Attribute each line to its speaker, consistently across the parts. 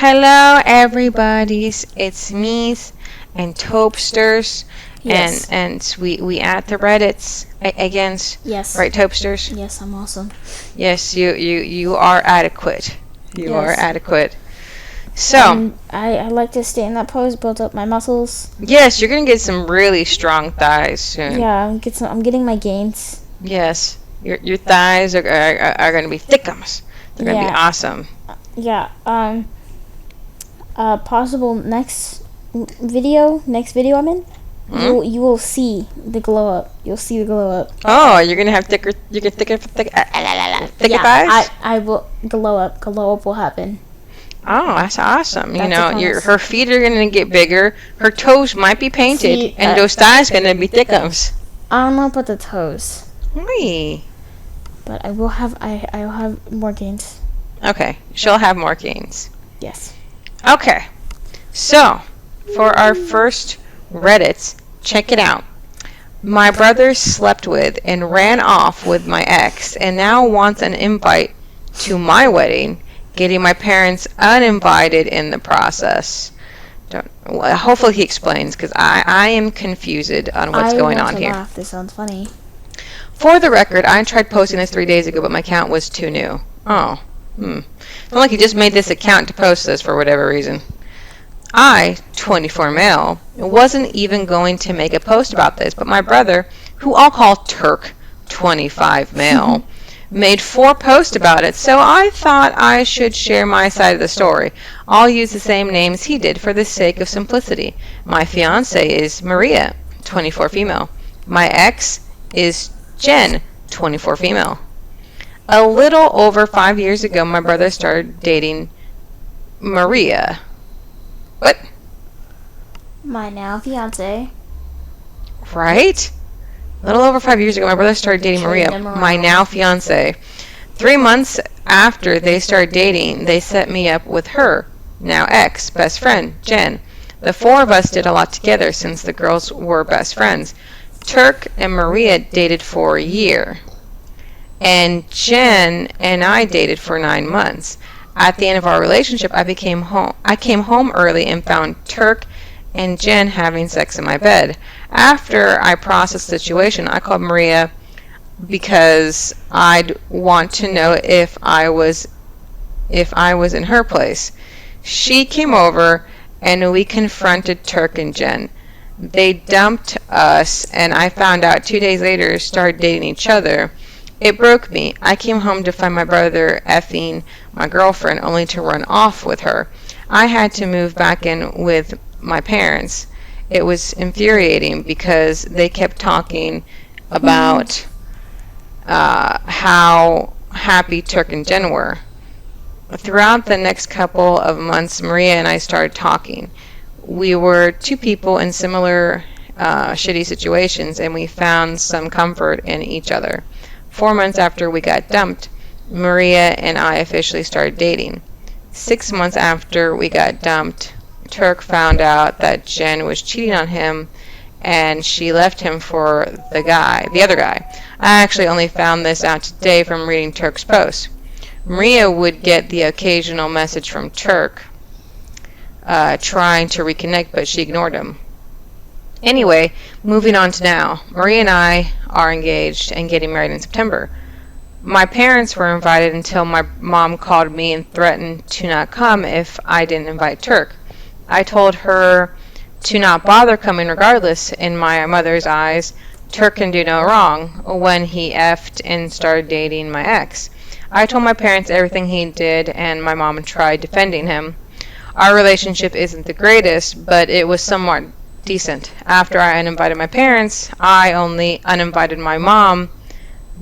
Speaker 1: Hello, everybody's. It's me's and Topsters,
Speaker 2: Yes.
Speaker 1: and we at the Reddits again,
Speaker 2: Yes.
Speaker 1: right, Topsters?
Speaker 2: Yes, I'm awesome.
Speaker 1: Yes, you are adequate. You are
Speaker 2: Yes.
Speaker 1: adequate. So,
Speaker 2: I like to stay in that pose, build up my muscles.
Speaker 1: yes, you're gonna get some really strong thighs soon.
Speaker 2: Yeah, I'm getting my gains.
Speaker 1: Yes, your thighs are gonna be thickums. They're gonna be
Speaker 2: Yeah.
Speaker 1: awesome.
Speaker 2: Yeah. Possible next video I'm in.
Speaker 1: Hmm?
Speaker 2: You will see the glow up. You'll see the glow up.
Speaker 1: Oh, you're gonna have thicker thicker thighs.
Speaker 2: I will glow up. Glow up will happen.
Speaker 1: Oh, that's awesome.
Speaker 2: That's a promise.
Speaker 1: Her feet are going to get bigger. Her toes might be painted.
Speaker 2: See,
Speaker 1: and those thighs going to be thickums.
Speaker 2: I don't know about the toes,
Speaker 1: Wee.
Speaker 2: but I will have more gains.
Speaker 1: Okay, she'll have more gains.
Speaker 2: Yes.
Speaker 1: Okay, so for our first Reddits, check it out. My brother slept with and ran off with my ex and now wants an invite to my wedding, getting my parents uninvited in the process. Hopefully he explains, because I am confused on what's going on here.
Speaker 2: Laugh. This sounds funny.
Speaker 1: For the record, I tried posting this 3 days ago, but my account was too new. Oh. Not like he just made this account to post this for whatever reason. I, 24 male, wasn't even going to make a post about this, but my brother, who I'll call Turk, 25 male, made 4 posts about it, so I thought I should share my side of the story. I'll use the same names he did for the sake of simplicity. My fiance is Maria, 24 female. My ex is Jen, 24 female. A little over 5 years ago, my brother started dating Maria. What?
Speaker 2: My now fiance.
Speaker 1: Right? A little over 5 years ago, my brother started dating Maria, my now fiance. 3 months after they started dating, they set me up with her, now ex, best friend, Jen. The 4 of us did a lot together since the girls were best friends. Turk and Maria dated for a year, and Jen and I dated for 9 months. At the end of our relationship, I came home early and found Turk and Jen having sex in my bed. After I processed the situation, I called Maria because I'd want to know if I was in her place. She came over and we confronted Turk and Jen. They dumped us, and I found out 2 days later started dating each other. It broke me. I came home to find my brother effing my girlfriend only to run off with her. I had to move back in with my parents. It was infuriating because they kept talking about how happy Turk and Jen were. Throughout the next couple of months, Maria and I started talking. We were 2 people in similar shitty situations, and we found some comfort in each other. 4 months after we got dumped, Maria and I officially started dating. 6 months after we got dumped, Turk found out that Jen was cheating on him, and she left him for the other guy. I actually only found this out today from reading Turk's post. Maria would get the occasional message from Turk trying to reconnect, but she ignored him. Anyway, moving on to now. Maria and I are engaged and getting married in September. My parents were invited until my mom called me and threatened to not come if I didn't invite Turk. I told her to not bother coming regardless. In my mother's eyes, Turk can do no wrong when he effed and started dating my ex. I told my parents everything he did, and my mom tried defending him. Our relationship isn't the greatest, but it was somewhat decent. After I uninvited my parents, I only uninvited my mom,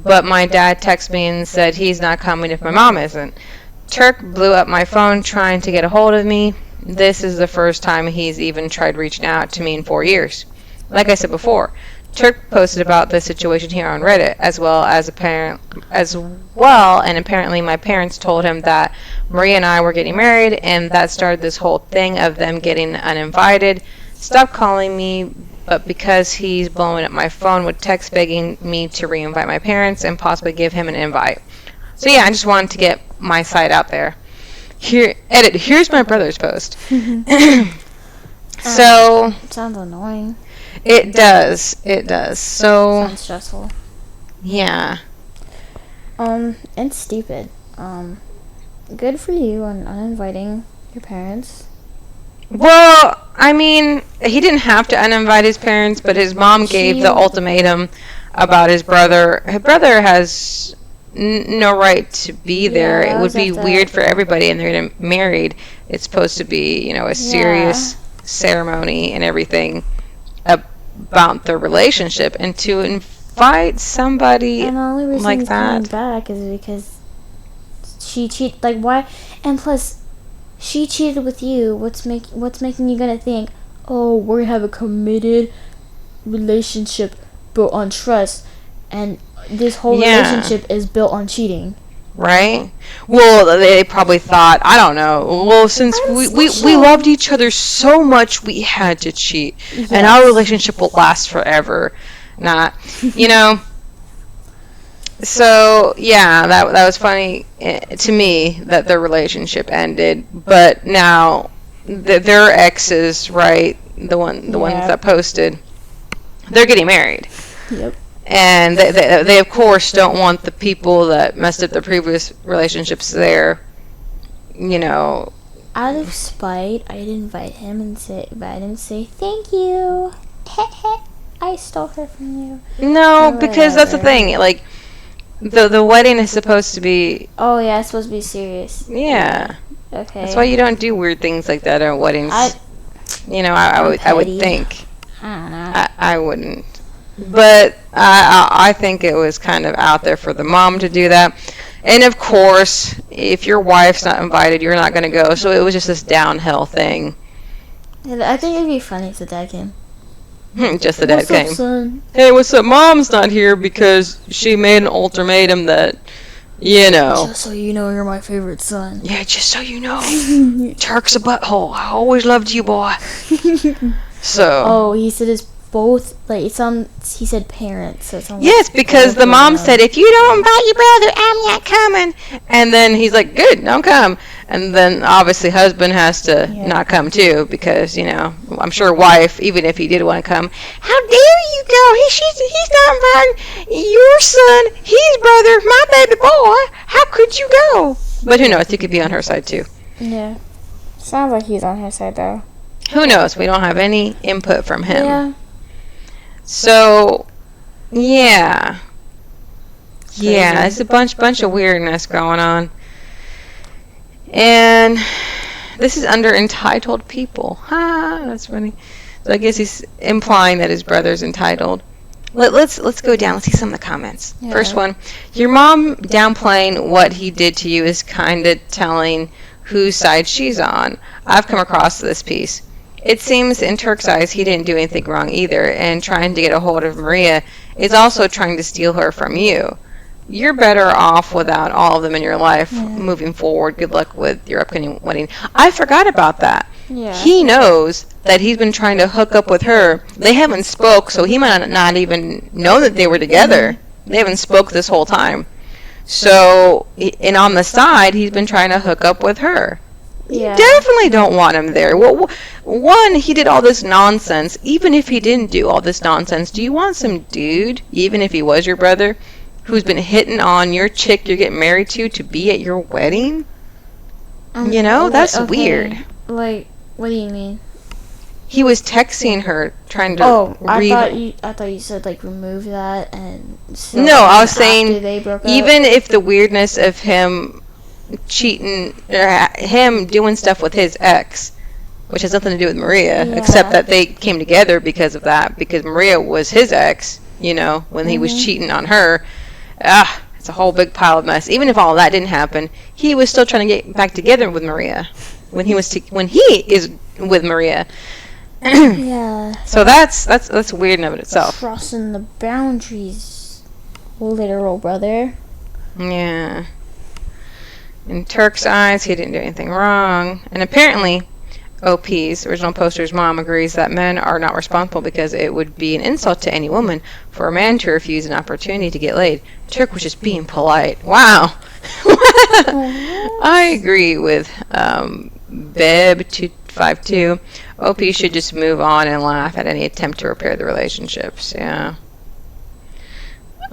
Speaker 1: but my dad texted me and said he's not coming if my mom isn't. Turk blew up my phone trying to get a hold of me. This is the first time he's even tried reaching out to me in 4 years. Like I said before, Turk posted about this situation here on Reddit and apparently my parents told him that Maria and I were getting married, and that started this whole thing of them getting uninvited. Stopped calling me, but because he's blowing up my phone with text begging me to re-invite my parents and possibly give him an invite. So yeah, I just wanted to get my side out there. Here, edit. Here's my brother's post. So
Speaker 2: Sounds annoying.
Speaker 1: it does. It does. So
Speaker 2: Sounds stressful.
Speaker 1: yeah.
Speaker 2: And stupid. Good for you on uninviting your parents.
Speaker 1: Well, I mean, he didn't have to uninvite his parents, but his mom gave the ultimatum about his brother. His brother has no right to be there.
Speaker 2: Yeah,
Speaker 1: It
Speaker 2: I
Speaker 1: would
Speaker 2: was
Speaker 1: be
Speaker 2: at the-
Speaker 1: weird for everybody, and they're getting married. It's supposed to be, you know, a serious ceremony and everything about their relationship, and to invite somebody
Speaker 2: And the only reason
Speaker 1: like
Speaker 2: he's coming
Speaker 1: that.
Speaker 2: back is because she cheated. Like, why? And plus, she cheated with you. What's making you gonna think, oh, we're gonna have a committed relationship built on trust, and this whole
Speaker 1: Yeah.
Speaker 2: relationship is built on cheating?
Speaker 1: Right? Well, they probably thought, I don't know. Well, since we loved each other so much, we had to cheat. And our relationship will last forever. Not, you know. So, yeah, that was funny to me that their relationship ended. But now, their exes, right, the ones that posted, they're getting married.
Speaker 2: Yep.
Speaker 1: And they of course don't want the people that messed up their previous relationships there, you know.
Speaker 2: Out of spite, I'd invite him and say, but I didn't say thank you. I stole her from you.
Speaker 1: No,
Speaker 2: Or
Speaker 1: because that's the
Speaker 2: whatever.
Speaker 1: thing. Like, the wedding is supposed to be,
Speaker 2: Oh yeah, it's supposed to be serious.
Speaker 1: yeah.
Speaker 2: Okay.
Speaker 1: That's why you don't do weird things like that at weddings.
Speaker 2: I
Speaker 1: I would
Speaker 2: petty.
Speaker 1: think.
Speaker 2: don't know.
Speaker 1: I wouldn't. But I think it was kind of out there for the mom to do that. And of course, if your wife's not invited, you're not going to go. So it was just this downhill thing.
Speaker 2: I think it'd be funny if the dad came.
Speaker 1: Just the dad
Speaker 2: What's up,
Speaker 1: came.
Speaker 2: son?
Speaker 1: Hey, what's up? Mom's not here because she made an ultimatum that, you know.
Speaker 2: Just so you know, you're my favorite son.
Speaker 1: Yeah, just so you know, Turk's a butthole. I always loved you, boy. So.
Speaker 2: Oh, he said it's both. Like he said parents. So it sounds
Speaker 1: Yes,
Speaker 2: like
Speaker 1: because
Speaker 2: both
Speaker 1: the
Speaker 2: of
Speaker 1: mom
Speaker 2: them.
Speaker 1: said, if you don't invite your brother, I'm not coming. And then he's like, good, don't come. And then obviously husband has to not come too because, you know, I'm sure wife, even if he did want to come, how dare you go? He's not inviting your son, his brother, my baby boy. How could you go? But who knows? He could be on her side too.
Speaker 2: Yeah. Sounds like he's on her side though.
Speaker 1: Who knows? We don't have any input from him.
Speaker 2: Yeah.
Speaker 1: So, yeah. Yeah, it's a bunch of weirdness going on. And this is under entitled people. Ha, that's funny. So I guess he's implying that his brother's entitled. Let's go down. Let's see some of the comments.
Speaker 2: Yeah.
Speaker 1: First one. Your mom downplaying what he did to you is kind of telling whose side she's on. I've come across this piece. It seems in Turk's eyes he didn't do anything wrong either, and trying to get a hold of Maria is also trying to steal her from you. You're better off without all of them in your life moving forward. Good luck with your upcoming wedding. I forgot about that.
Speaker 2: Yeah.
Speaker 1: He knows that he's been trying to hook up with her. They haven't spoke, so he might not even know that they were together. They haven't spoke this whole time. So, and on the side, he's been trying to hook up with her.
Speaker 2: Yeah.
Speaker 1: You definitely don't want him there. Well, one, he did all this nonsense. Even if he didn't do all this nonsense, do you want some dude, even if he was your brother, who's been hitting on your chick you're getting married to be at your wedding? You know, that's weird.
Speaker 2: Like, what do you mean?
Speaker 1: He was texting her, trying to
Speaker 2: I thought you said like remove that and.
Speaker 1: No, I was
Speaker 2: after
Speaker 1: saying
Speaker 2: they broke up.
Speaker 1: even if the weirdness of him cheating, or him doing stuff with his ex, which has nothing to do with Maria, except that they came together because of that, because Maria was his ex, you know, when he was cheating on her. It's a whole big pile of mess. Even if all that didn't happen, he was still trying to get back together with Maria when he is with Maria.
Speaker 2: Yeah.
Speaker 1: So that's weird in of it itself.
Speaker 2: Crossing the boundaries, literal brother.
Speaker 1: Yeah. In Turk's eyes, he didn't do anything wrong. And apparently, OP's, original poster's mom, agrees that men are not responsible because it would be an insult to any woman for a man to refuse an opportunity to get laid. Turk was just being polite. Wow. I agree with Beb252. OP should just move on and laugh at any attempt to repair the relationships. Yeah.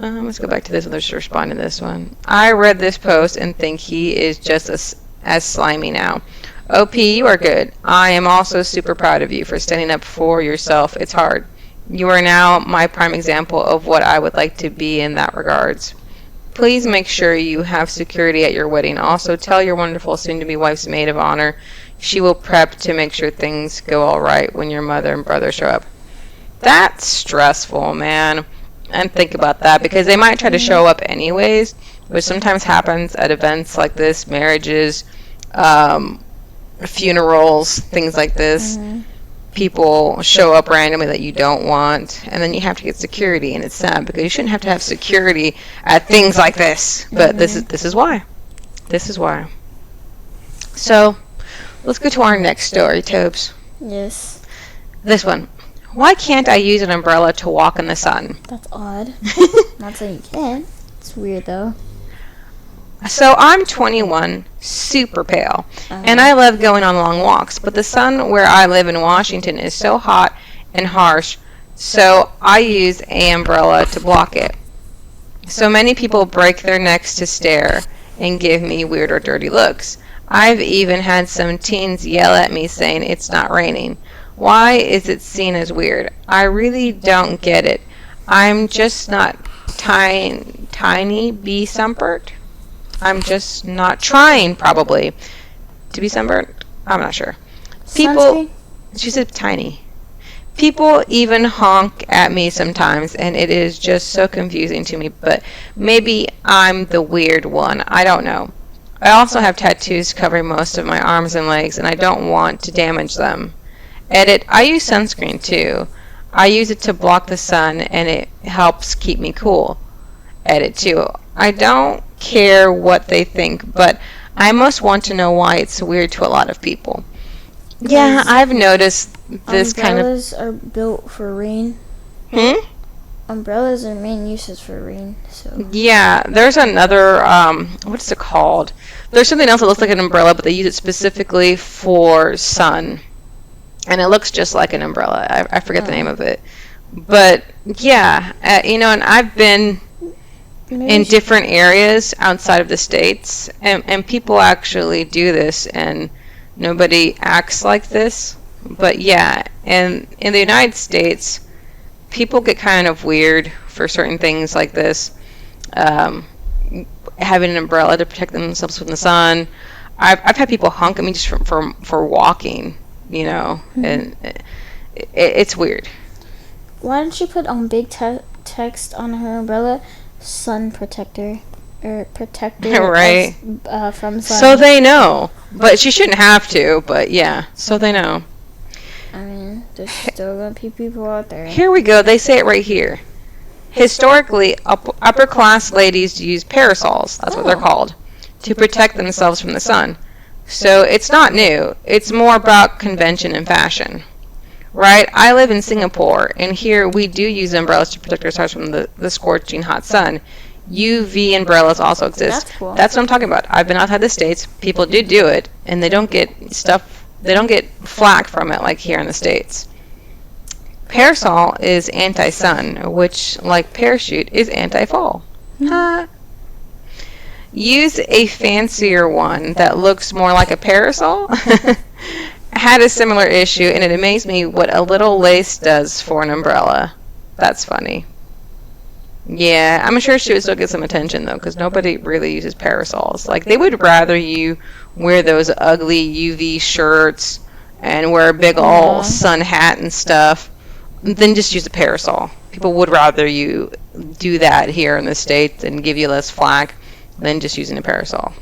Speaker 1: Let's go back to this one. Let's respond to this one. I read this post and think he is just as slimy now. OP, you are good. I am also super proud of you for standing up for yourself. It's hard. You are now my prime example of what I would like to be in that regards. Please make sure you have security at your wedding. Also, tell your wonderful soon-to-be wife's maid of honor she will prep to make sure things go all right when your mother and brother show up. That's stressful, man. And think about that, because they might try to show up anyways, which sometimes happens at events like this, marriages, funerals, things like this. People show up randomly that you don't want, and then you have to get security, and it's sad because you shouldn't have to have security at things like this. But this is why. This is why. So, let's go to our next story, Tobes.
Speaker 2: Yes.
Speaker 1: This one. Why can't I use an umbrella to walk in the sun?
Speaker 2: That's odd. Not saying you can. It's weird though.
Speaker 1: So I'm 21, super pale, and I love going on long walks, but the sun where I live in Washington is so hot and harsh, so I use an umbrella to block it. So many people break their necks to stare and give me weird or dirty looks. I've even had some teens yell at me saying it's not raining. Why is it seen as weird? I really don't get it. I'm just not tiny be sunburnt. I'm just not trying, probably, to be sunburnt. I'm not sure.
Speaker 2: Sunscreen?
Speaker 1: She said tiny. People even honk at me sometimes, and it is just so confusing to me, but maybe I'm the weird one. I don't know. I also have tattoos covering most of my arms and legs, and I don't want to damage them. Edit, I use sunscreen too. I use it to block the sun, and it helps keep me cool. Edit too. I don't care what they think, but I must want to know why it's weird to a lot of people. Yeah, I've noticed this kind of...
Speaker 2: Umbrellas are built for rain. Umbrellas are main uses for rain, so...
Speaker 1: Yeah, there's another, what's it called? There's something else that looks like an umbrella, but they use it specifically for sun. And it looks just like an umbrella. I forget the name of it. But, yeah, and I've been in different areas outside of the States, and people actually do this, and nobody acts like this. But, yeah, and in the United States, people get kind of weird for certain things like this. Having an umbrella to protect themselves from the sun. I've had people honk at me just for walking, and it's weird.
Speaker 2: Why don't you put on big text on her umbrella, sun protector, or protector
Speaker 1: right.
Speaker 2: From sun?
Speaker 1: So they know, but she shouldn't have to. But yeah, so they know.
Speaker 2: I mean, there's still gonna be people out there.
Speaker 1: Here we go. They say it right here. Historically, upper class ladies use parasols. That's what they're called, to protect themselves from the sun. So it's not new. It's more about convention and fashion. Right? I live in Singapore, and here we do use umbrellas to protect ourselves from the scorching hot sun. UV umbrellas also exist.
Speaker 2: That's cool.
Speaker 1: That's what I'm talking about. I've been outside the States. People do it, and they don't get flack from it like here in the States. Parasol is anti-sun, which, like parachute, is anti-fall. Use a fancier one that looks more like a parasol. Had a similar issue, and it amazed me what a little lace does for an umbrella. That's funny. Yeah, I'm sure she would still get some attention, though, because nobody really uses parasols. Like, they would rather you wear those ugly UV shirts and wear a big old sun hat and stuff than just use a parasol. People would rather you do that here in the States and give you less flack than just using a parasol.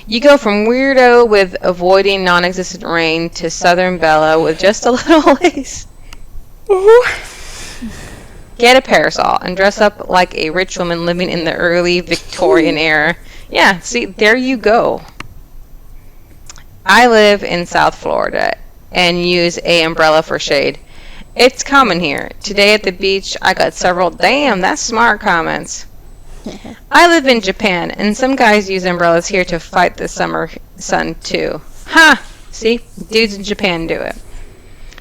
Speaker 1: You go from weirdo with avoiding non-existent rain to Southern Bella with just a little lace. Get a parasol and dress up like a rich woman living in the early Victorian era. Yeah, see, there you go. I live in South Florida and use a umbrella for shade. It's common here. Today at the beach, I got several, damn, that's smart comments. I live in Japan, and some guys use umbrellas here to fight the summer sun too. Ha! See, dudes in Japan do it.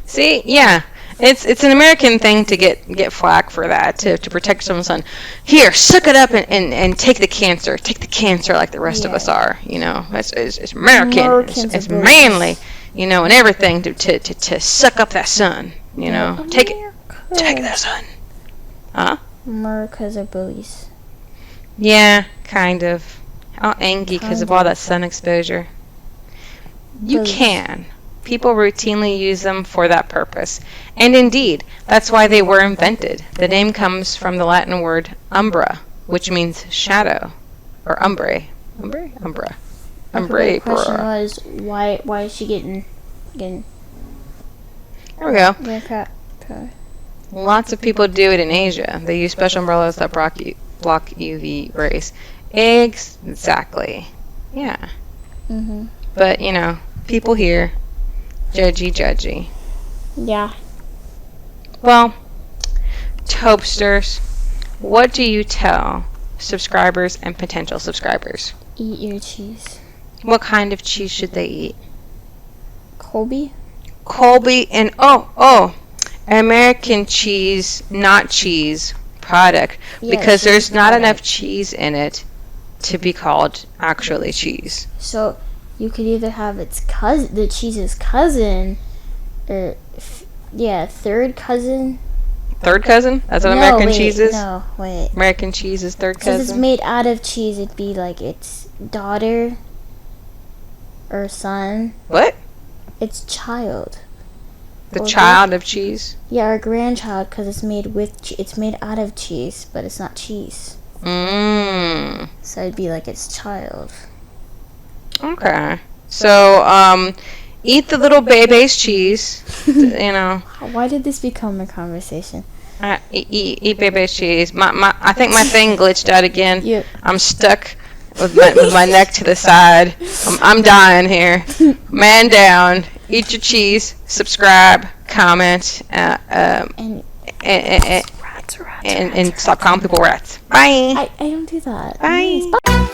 Speaker 1: See, yeah, it's an American thing to get flack for that, to protect someone's son. Here, suck it up and take the cancer. Take the cancer like the rest of us are. You know, it's American.
Speaker 2: Americans
Speaker 1: It's
Speaker 2: are bullies.
Speaker 1: manly. You know, and everything to suck up that sun. You know, take that sun. Huh?
Speaker 2: Americans are bullies.
Speaker 1: Yeah, kind of. All angry because of all that sun exposure. You
Speaker 2: Bullies.
Speaker 1: can. People routinely use them for that purpose. And indeed, that's why they were invented. The name comes from the Latin word umbra, which means shadow, or umbre. Umbra? Umbra.
Speaker 2: Okay, the question
Speaker 1: Umbra.
Speaker 2: was why is she getting
Speaker 1: There we go.
Speaker 2: crap?
Speaker 1: Lots of people do it in Asia. They use special umbrellas that block UV rays. Exactly. Yeah.
Speaker 2: Mhm.
Speaker 1: But, you know, people here, judgy.
Speaker 2: Yeah.
Speaker 1: Well, Topsters, what do you tell subscribers and potential subscribers?
Speaker 2: Eat your cheese.
Speaker 1: What kind of cheese should they eat?
Speaker 2: Colby?
Speaker 1: Colby and American cheese, not cheese product,
Speaker 2: Yeah,
Speaker 1: because there's
Speaker 2: cheese
Speaker 1: not
Speaker 2: product.
Speaker 1: enough cheese in it to be called actually cheese.
Speaker 2: So you could either have its cousin, the cheese's cousin, or third cousin.
Speaker 1: Third cousin? That's what
Speaker 2: No,
Speaker 1: American
Speaker 2: wait,
Speaker 1: cheese is?
Speaker 2: No, wait.
Speaker 1: American cheese is third
Speaker 2: Since it's
Speaker 1: cousin?
Speaker 2: made out of cheese, it'd be like its daughter or son.
Speaker 1: What?
Speaker 2: Its child.
Speaker 1: The
Speaker 2: Or
Speaker 1: child of cheese?
Speaker 2: Yeah, or grandchild, because it's made with. It's made out of cheese, but it's not cheese.
Speaker 1: Mmm.
Speaker 2: So it'd be like its child.
Speaker 1: Okay. So, eat the little baby's cheese. You know,
Speaker 2: Why did this become a conversation?
Speaker 1: eat baby's cheese. I think my thing glitched out again.
Speaker 2: Yep.
Speaker 1: I'm stuck with my neck to the side. I'm dying here. Man down. Eat your cheese. Subscribe. Comment.
Speaker 2: And
Speaker 1: And
Speaker 2: rats.
Speaker 1: stop calling people rats. Bye.
Speaker 2: I don't do that.
Speaker 1: Bye.
Speaker 2: Bye.